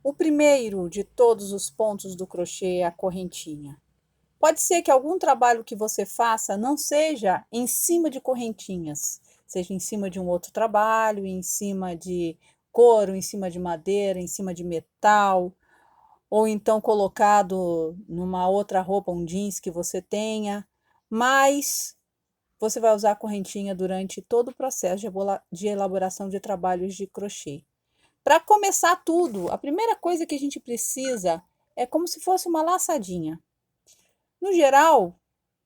O primeiro de todos os pontos do crochê é a correntinha. Pode ser que algum trabalho que você faça não seja em cima de correntinhas, seja em cima de um outro trabalho, em cima de couro, em cima de madeira, em cima de metal, ou então colocado numa outra roupa, um jeans que você tenha, mas você vai usar a correntinha durante todo o processo de elaboração de trabalhos de crochê. Para começar tudo, a primeira coisa que a gente precisa é como se fosse uma laçadinha. No geral,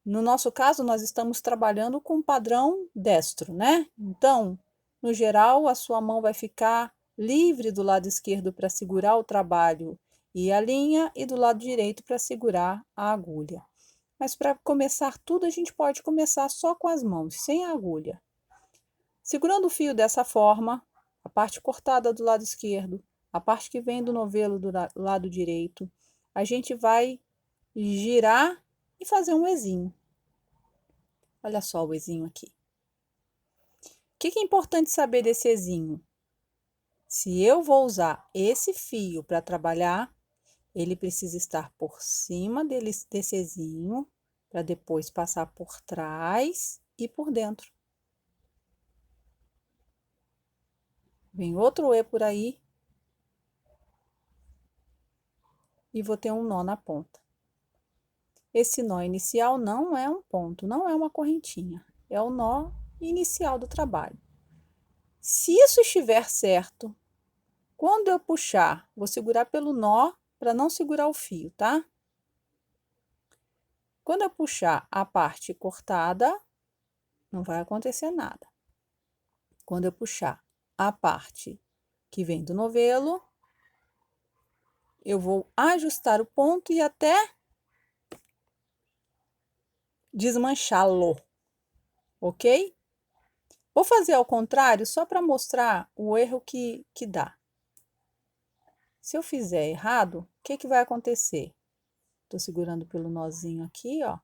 no nosso caso, nós estamos trabalhando com padrão destro, né? Então, no geral, a sua mão vai ficar livre do lado esquerdo para segurar o trabalho e a linha, e do lado direito para segurar a agulha. Mas para começar tudo, a gente pode começar só com as mãos, sem a agulha. Segurando o fio dessa forma, a parte cortada do lado esquerdo, a parte que vem do novelo do lado direito, a gente vai girar e fazer um Ezinho. Olha só o Ezinho aqui. O que é importante saber desse Ezinho? Se eu vou usar esse fio para trabalhar, ele precisa estar por cima desse Ezinho, para depois passar por trás e por dentro. Vem outro E por aí e vou ter um nó na ponta. Esse nó inicial não é um ponto, não é uma correntinha, é o nó inicial do trabalho. Se isso estiver certo, quando eu puxar, vou segurar pelo nó para não segurar o fio, tá? Quando eu puxar a parte cortada, não vai acontecer nada. Quando eu puxar a parte que vem do novelo, eu vou ajustar o ponto e até desmanchá-lo, ok? Vou fazer ao contrário só para mostrar o erro que dá. Se eu fizer errado, o que vai acontecer? Tô segurando pelo nozinho aqui, ó.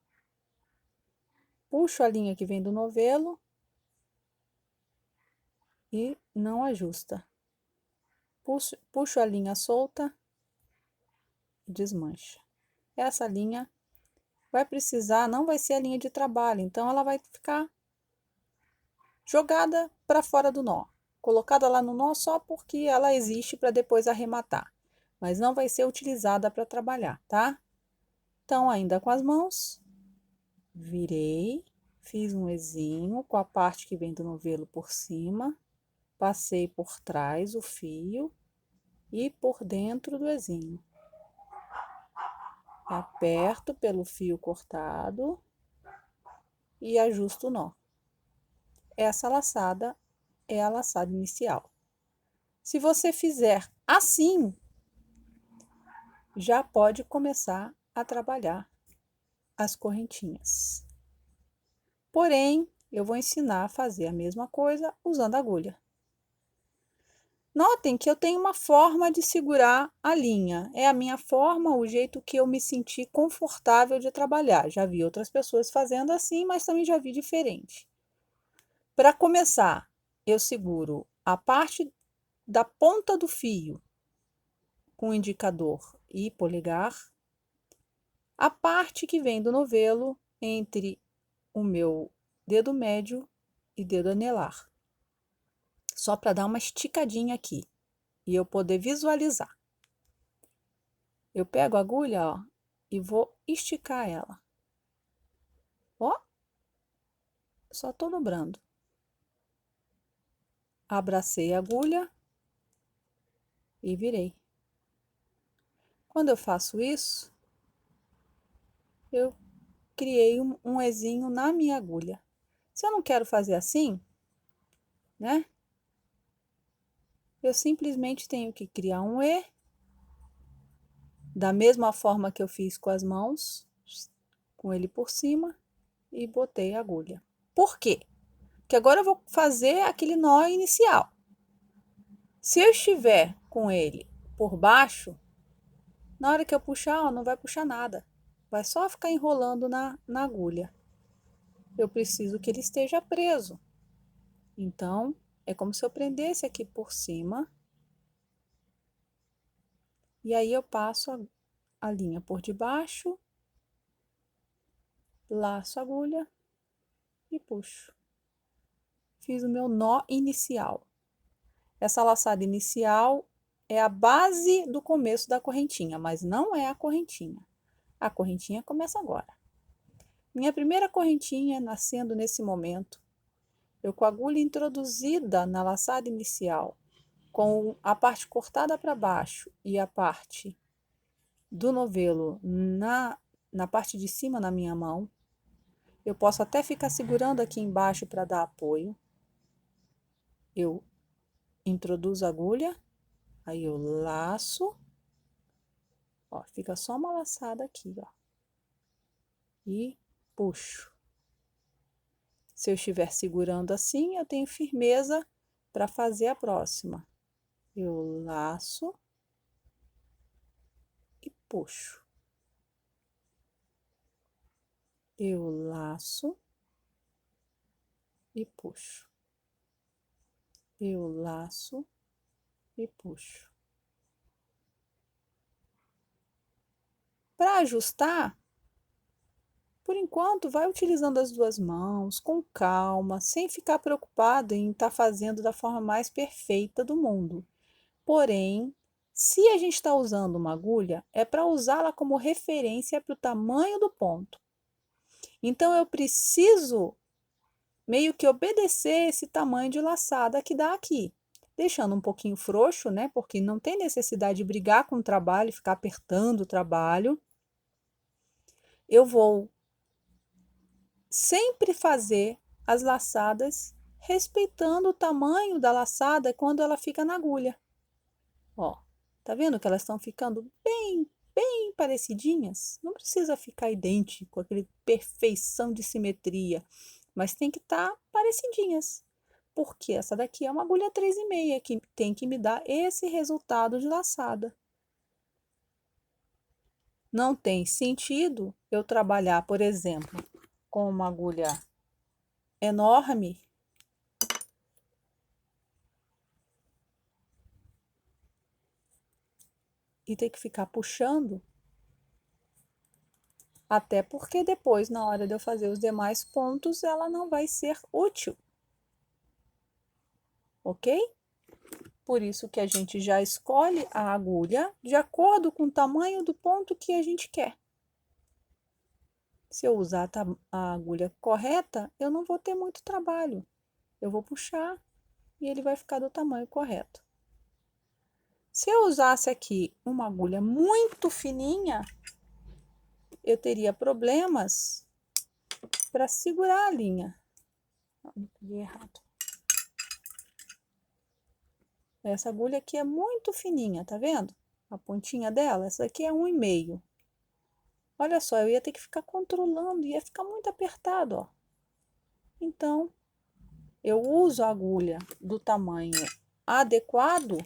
Puxo a linha que vem do novelo e não ajusta. Puxo a linha solta e desmancha. Essa linha vai precisar, não vai ser a linha de trabalho, então ela vai ficar jogada para fora do nó, colocada lá no nó só porque ela existe para depois arrematar, mas não vai ser utilizada para trabalhar, tá? Então, ainda com as mãos, virei, fiz um Ezinho com a parte que vem do novelo por cima, passei por trás o fio e por dentro do Ezinho. Aperto pelo fio cortado e ajusto o nó. Essa laçada é a laçada inicial. Se você fizer assim, já pode começar a trabalhar as correntinhas. Porém, eu vou ensinar a fazer a mesma coisa usando agulha. Notem que eu tenho uma forma de segurar a linha. É a minha forma, o jeito que eu me senti confortável de trabalhar. Já vi outras pessoas fazendo assim, mas também já vi diferente. Para começar, eu seguro a parte da ponta do fio com o indicador e polegar, a parte que vem do novelo entre o meu dedo médio e dedo anelar, só para dar uma esticadinha aqui e eu poder visualizar. Eu pego a agulha, ó, e vou esticar ela. Ó, só tô dobrando. Abracei a agulha e virei. Quando eu faço isso, eu criei um Ezinho na minha agulha. Se eu não quero fazer assim, né? Eu simplesmente tenho que criar um E, da mesma forma que eu fiz com as mãos, com ele por cima, e botei a agulha. Por quê? Porque agora eu vou fazer aquele nó inicial. Se eu estiver com ele por baixo, na hora que eu puxar, ó, não vai puxar nada. Vai só ficar enrolando na agulha. Eu preciso que ele esteja preso. Então, é como se eu prendesse aqui por cima E aí eu passo a linha por debaixo, laço a agulha e puxo. Fiz o meu nó inicial. Essa laçada inicial é a base do começo da correntinha, mas não é a correntinha. A correntinha começa agora. Minha primeira correntinha nascendo nesse momento, eu com a agulha introduzida na laçada inicial, com a parte cortada para baixo e a parte do novelo na parte de cima na minha mão. Eu posso até ficar segurando aqui embaixo para dar apoio. Eu introduzo a agulha, aí eu laço, ó, fica só uma laçada aqui, ó, e puxo. Se eu estiver segurando assim, eu tenho firmeza para fazer a próxima. Eu laço e puxo. Eu laço e puxo. Eu laço e puxo. Para ajustar, por enquanto, vai utilizando as duas mãos, com calma, sem ficar preocupado em estar fazendo da forma mais perfeita do mundo. Porém, se a gente está usando uma agulha, é para usá-la como referência para o tamanho do ponto. Então, eu preciso meio que obedecer esse tamanho de laçada que dá aqui. Deixando um pouquinho frouxo, né? Porque não tem necessidade de brigar com o trabalho, ficar apertando o trabalho. Eu vou sempre fazer as laçadas respeitando o tamanho da laçada quando ela fica na agulha. Ó, tá vendo que elas estão ficando bem parecidinhas? Não precisa ficar idêntico, aquele perfeição de simetria, mas tem que estar parecidinhas. Porque essa daqui é uma agulha 3,5 que tem que me dar esse resultado de laçada. Não tem sentido eu trabalhar, por exemplo, com uma agulha enorme e ter que ficar puxando, até porque depois, na hora de eu fazer os demais pontos, ela não vai ser útil, ok? Por isso que a gente já escolhe a agulha de acordo com o tamanho do ponto que a gente quer. Se eu usar a agulha correta, eu não vou ter muito trabalho. Eu vou puxar e ele vai ficar do tamanho correto. Se eu usasse aqui uma agulha muito fininha, eu teria problemas para segurar a linha. Não, peguei errado. Essa agulha aqui é muito fininha, tá vendo? A pontinha dela, essa aqui é 1,5. Olha só, eu ia ter que ficar controlando, ia ficar muito apertado, ó. Então, eu uso a agulha do tamanho adequado.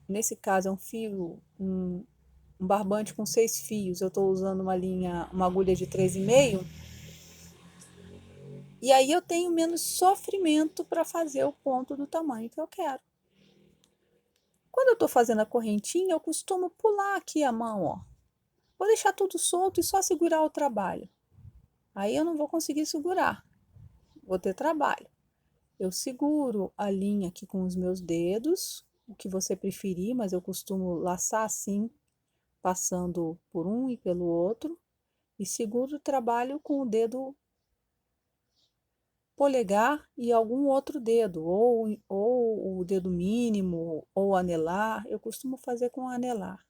Nesse caso, é um fio, um barbante com 6 fios. Eu estou usando uma agulha de 3,5. E aí eu tenho menos sofrimento para fazer o ponto do tamanho que eu quero. Quando eu estou fazendo a correntinha, eu costumo pular aqui a mão, ó. Vou deixar tudo solto e só segurar o trabalho. Aí eu não vou conseguir segurar, vou ter trabalho. Eu seguro a linha aqui com os meus dedos, o que você preferir, mas eu costumo laçar assim, passando por um e pelo outro, e seguro o trabalho com o dedo polegar e algum outro dedo, ou o dedo mínimo, ou anelar. Eu costumo fazer com anelar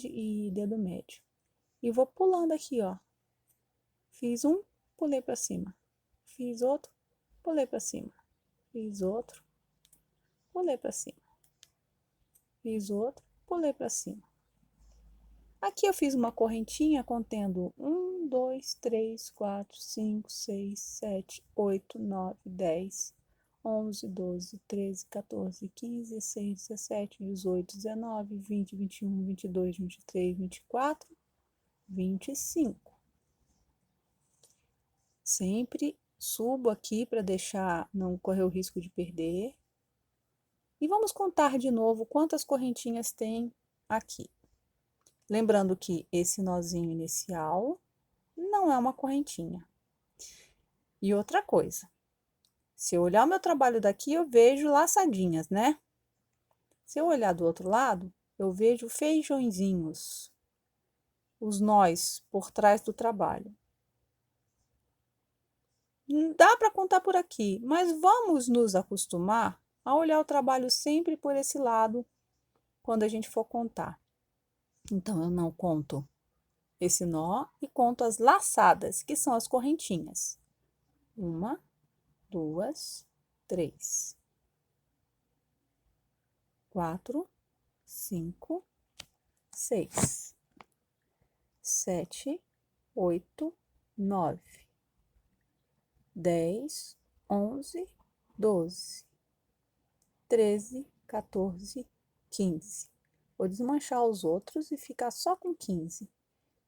e dedo médio. E vou pulando aqui, ó. Fiz um, pulei para cima. Fiz outro, pulei para cima. Fiz outro, pulei para cima. Fiz outro, pulei para cima. Aqui eu fiz uma correntinha contendo 1, 2, 3, 4, 5, 6, 7, 8, 9, 10, 11, 12, 13, 14, 15, 16, 17, 18, 19, 20, 21, 22, 23, 24, 25. Sempre subo aqui para deixar, não correr o risco de perder. E vamos contar de novo quantas correntinhas tem aqui. Lembrando que esse nozinho inicial não é uma correntinha. E outra coisa, se eu olhar o meu trabalho daqui, eu vejo laçadinhas, né? Se eu olhar do outro lado, eu vejo feijõezinhos, os nós por trás do trabalho. Dá para contar por aqui, mas vamos nos acostumar a olhar o trabalho sempre por esse lado quando a gente for contar. Então, eu não conto esse nó e conto as laçadas, que são as correntinhas. 1, 2, 3, 4, 5, 6, 7, 8, 9, 10, 11, 12, 13, 14, 15. Vou desmanchar os outros e ficar só com 15,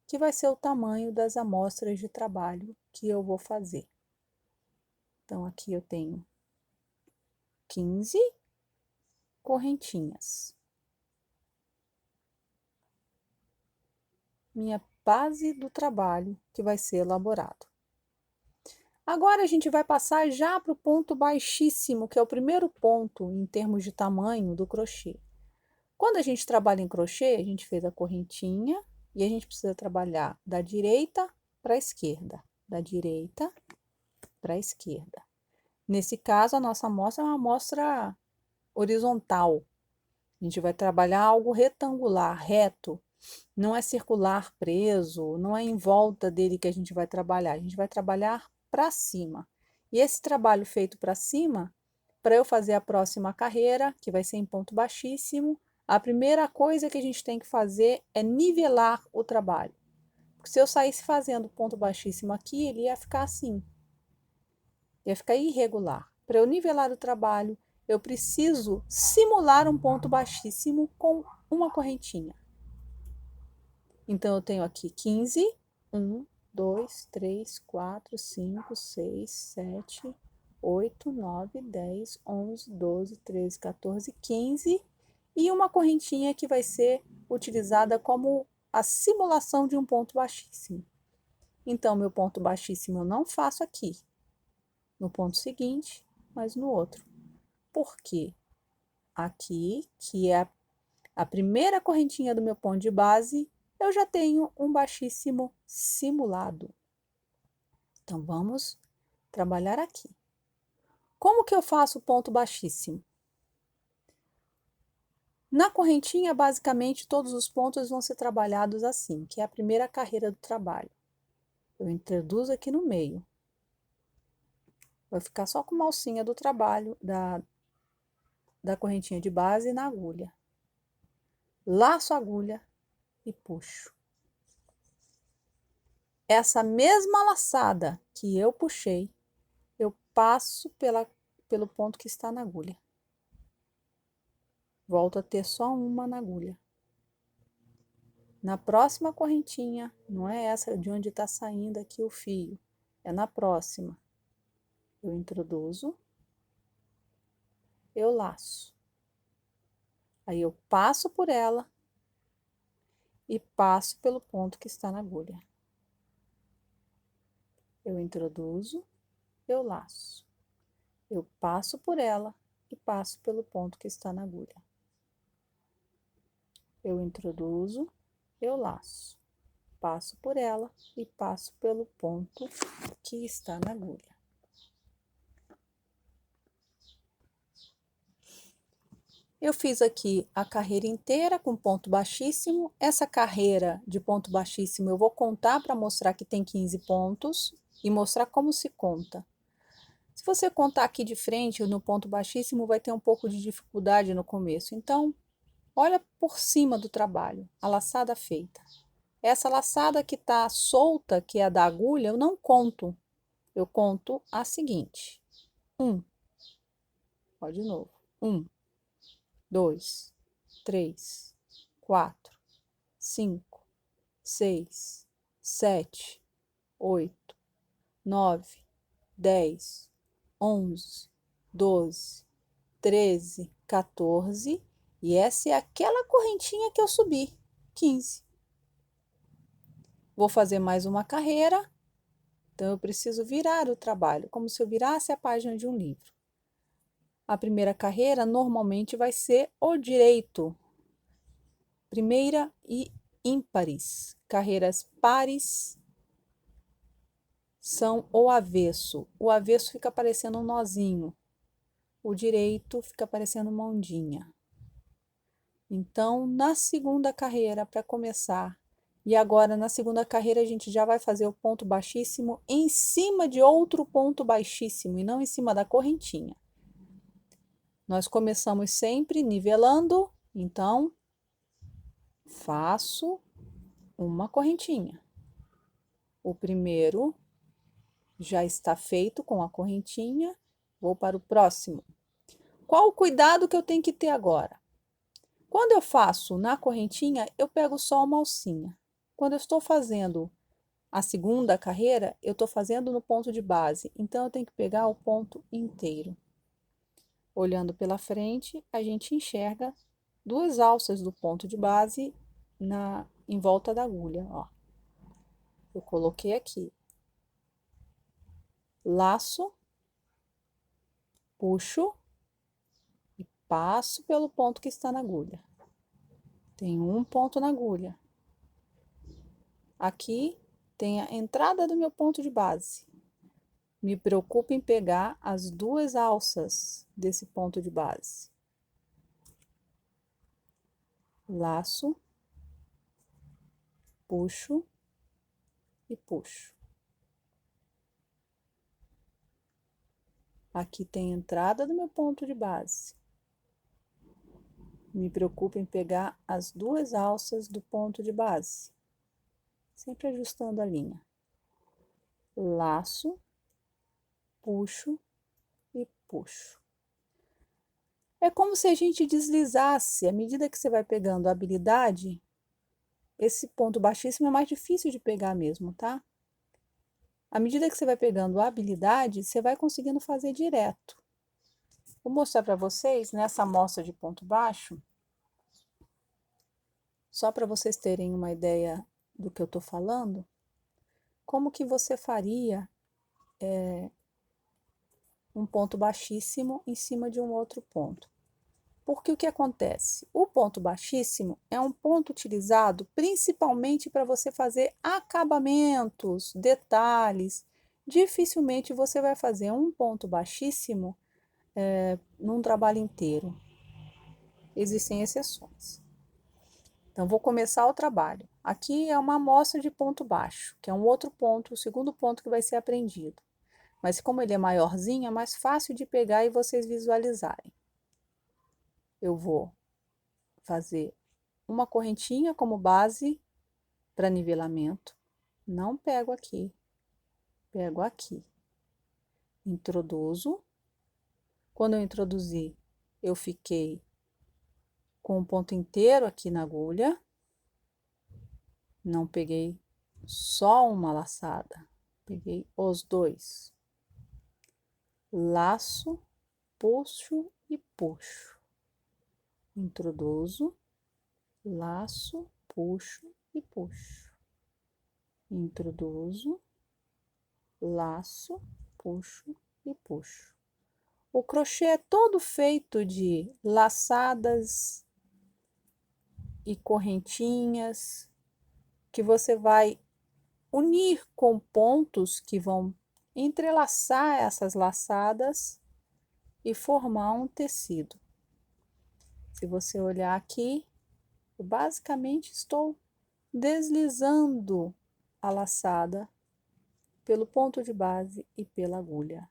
que vai ser o tamanho das amostras de trabalho que eu vou fazer. Então, aqui eu tenho 15 correntinhas. Minha base do trabalho que vai ser elaborado. Agora, a gente vai passar já para o ponto baixíssimo, que é o primeiro ponto em termos de tamanho do crochê. Quando a gente trabalha em crochê, a gente fez a correntinha e a gente precisa trabalhar da direita para a esquerda, da direita para a esquerda. Nesse caso, a nossa amostra é uma amostra horizontal. A gente vai trabalhar algo retangular, reto. Não é circular, preso, não é em volta dele que a gente vai trabalhar. A gente vai trabalhar para cima. E esse trabalho feito para cima, para eu fazer a próxima carreira, que vai ser em ponto baixíssimo, a primeira coisa que a gente tem que fazer é nivelar o trabalho. Porque se eu saísse fazendo ponto baixíssimo aqui, ele ia ficar assim. Ia ficar irregular. Para eu nivelar o trabalho, eu preciso simular um ponto baixíssimo com uma correntinha. Então, eu tenho aqui 15, 1, 2, 3, 4, 5, 6, 7, 8, 9, 10, 11, 12, 13, 14, 15 e uma correntinha que vai ser utilizada como a simulação de um ponto baixíssimo. Então, meu ponto baixíssimo eu não faço aqui, no ponto seguinte, mas no outro. Por quê? Aqui, que é a primeira correntinha do meu ponto de base, eu já tenho um baixíssimo simulado. Então, vamos trabalhar aqui. Como que eu faço o ponto baixíssimo? Na correntinha, basicamente, todos os pontos vão ser trabalhados assim, que é a primeira carreira do trabalho. Eu introduzo aqui no meio. Vai ficar só com uma alcinha do trabalho, da correntinha de base na agulha. Laço a agulha e puxo. Essa mesma laçada que eu puxei, eu passo pelo ponto que está na agulha. Volto a ter só uma na agulha. Na próxima correntinha, não é essa de onde está saindo aqui o fio, é na próxima. Eu introduzo, eu laço. Aí eu passo por ela e passo pelo ponto que está na agulha. Eu introduzo, eu laço. Eu passo por ela e passo pelo ponto que está na agulha. Eu introduzo, eu laço. Passo por ela e passo pelo ponto que está na agulha. Eu fiz aqui a carreira inteira com ponto baixíssimo. Essa carreira de ponto baixíssimo eu vou contar para mostrar que tem 15 pontos e mostrar como se conta. Se você contar aqui de frente no ponto baixíssimo, vai ter um pouco de dificuldade no começo. Então, olha por cima do trabalho, a laçada feita. Essa laçada que está solta, que é a da agulha, eu não conto. Eu conto a seguinte. 1. Ó, de novo. 1, 2, 3, 4, 5, 6, 7, 8, 9, 10, 11, 12, 13, 14, e essa é aquela correntinha que eu subi, 15. Vou fazer mais uma carreira, então eu preciso virar o trabalho, como se eu virasse a página de um livro. A primeira carreira normalmente vai ser o direito, primeira e ímpares. Carreiras pares são o avesso. O avesso fica parecendo um nozinho, o direito fica parecendo uma ondinha. Então, na segunda carreira, para começar, e agora na segunda carreira a gente já vai fazer o ponto baixíssimo em cima de outro ponto baixíssimo e não em cima da correntinha. Nós começamos sempre nivelando, então faço uma correntinha. O primeiro já está feito com a correntinha, vou para o próximo. Qual o cuidado que eu tenho que ter agora? Quando eu faço na correntinha, eu pego só uma alcinha. Quando eu estou fazendo a segunda carreira, eu estou fazendo no ponto de base, então eu tenho que pegar o ponto inteiro. Olhando pela frente, a gente enxerga 2 alças do ponto de base em volta da agulha, ó. Eu coloquei aqui. Laço, puxo e passo pelo ponto que está na agulha. Tem um ponto na agulha. Aqui tem a entrada do meu ponto de base. Me preocupo em pegar as 2 alças desse ponto de base. Laço, puxo e puxo. Aqui tem a entrada do meu ponto de base. Me preocupo em pegar as 2 alças do ponto de base, sempre ajustando a linha. Laço, puxo e puxo. É como se a gente deslizasse, à medida que você vai pegando a habilidade, esse ponto baixíssimo é mais difícil de pegar mesmo, tá? À medida que você vai pegando a habilidade, você vai conseguindo fazer direto. Vou mostrar para vocês nessa amostra de ponto baixo, só para vocês terem uma ideia do que eu estou falando, como que você faria um ponto baixíssimo em cima de um outro ponto. Porque o que acontece? O ponto baixíssimo é um ponto utilizado principalmente para você fazer acabamentos, detalhes. Dificilmente você vai fazer um ponto baixíssimo num trabalho inteiro. Existem exceções. Então, vou começar o trabalho. Aqui é uma amostra de ponto baixo, que é um outro ponto, o segundo ponto que vai ser aprendido. Mas como ele é maiorzinho, é mais fácil de pegar e vocês visualizarem. Eu vou fazer uma correntinha como base para nivelamento. Não pego aqui, pego aqui. Introduzo. Quando eu introduzir, eu fiquei com o ponto inteiro aqui na agulha. Não peguei só uma laçada, peguei os 2. Laço, puxo e puxo. Introduzo, laço, puxo e puxo. Introduzo, laço, puxo e puxo. O crochê é todo feito de laçadas e correntinhas que você vai unir com pontos que vão entrelaçar essas laçadas e formar um tecido. Se você olhar aqui, eu basicamente estou deslizando a laçada pelo ponto de base e pela agulha.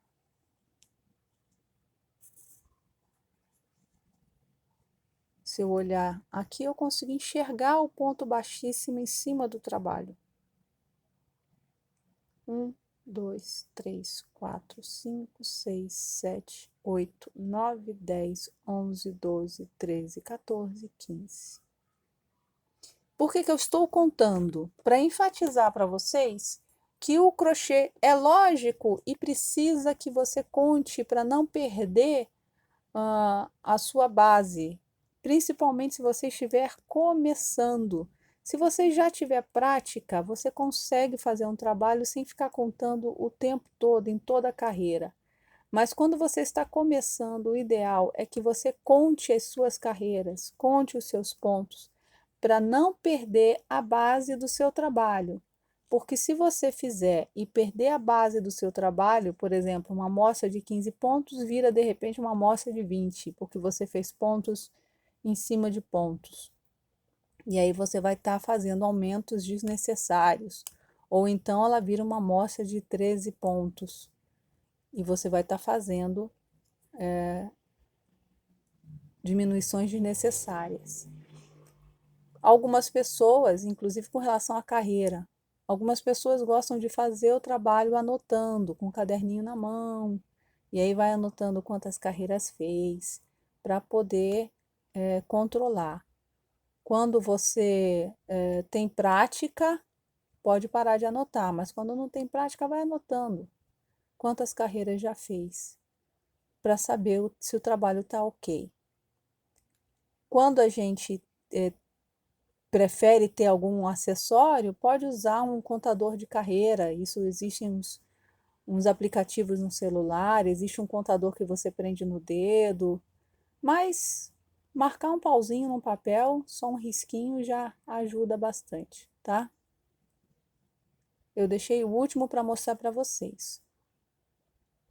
Se eu olhar aqui, eu consigo enxergar o ponto baixíssimo em cima do trabalho. 1, 2, 3, 4, 5, 6, 7, 8, 9, 10, 11, 12, 13, 14, 15. Por que que eu estou contando? Para enfatizar para vocês que o crochê é lógico e precisa que você conte para não perder a sua base, principalmente se você estiver começando. Se você já tiver prática, você consegue fazer um trabalho sem ficar contando o tempo todo, em toda a carreira. Mas quando você está começando, o ideal é que você conte as suas carreiras, conte os seus pontos, para não perder a base do seu trabalho. Porque se você fizer e perder a base do seu trabalho, por exemplo, uma amostra de 15 pontos vira de repente uma amostra de 20, porque você fez pontos em cima de pontos. E aí você vai estar fazendo aumentos desnecessários. Ou então ela vira uma amostra de 13 pontos. E você vai estar fazendo diminuições desnecessárias. Algumas pessoas, inclusive com relação à carreira, algumas pessoas gostam de fazer o trabalho anotando, com o caderninho na mão, e aí vai anotando quantas carreiras fez, para poder controlar. Quando você tem prática, pode parar de anotar, mas quando não tem prática, vai anotando quantas carreiras já fez, para saber se o trabalho está ok. Quando a gente prefere ter algum acessório, pode usar um contador de carreira. Isso existem uns aplicativos no celular, existe um contador que você prende no dedo, mas marcar um pauzinho no papel, só um risquinho já ajuda bastante, tá? Eu deixei o último para mostrar para vocês.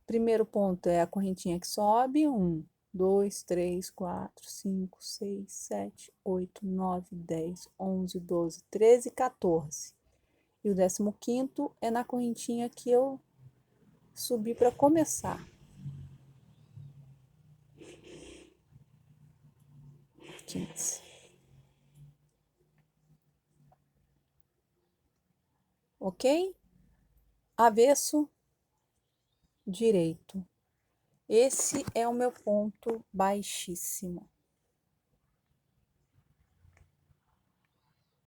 Primeiro ponto é a correntinha que sobe, 1, 2, 3, 4, 5, 6, 7, 8, 9, 10, 11, 12, 13, 14. E o 15º é na correntinha que eu subi para começar. 15. Ok? Avesso direito. Esse é o meu ponto baixíssimo.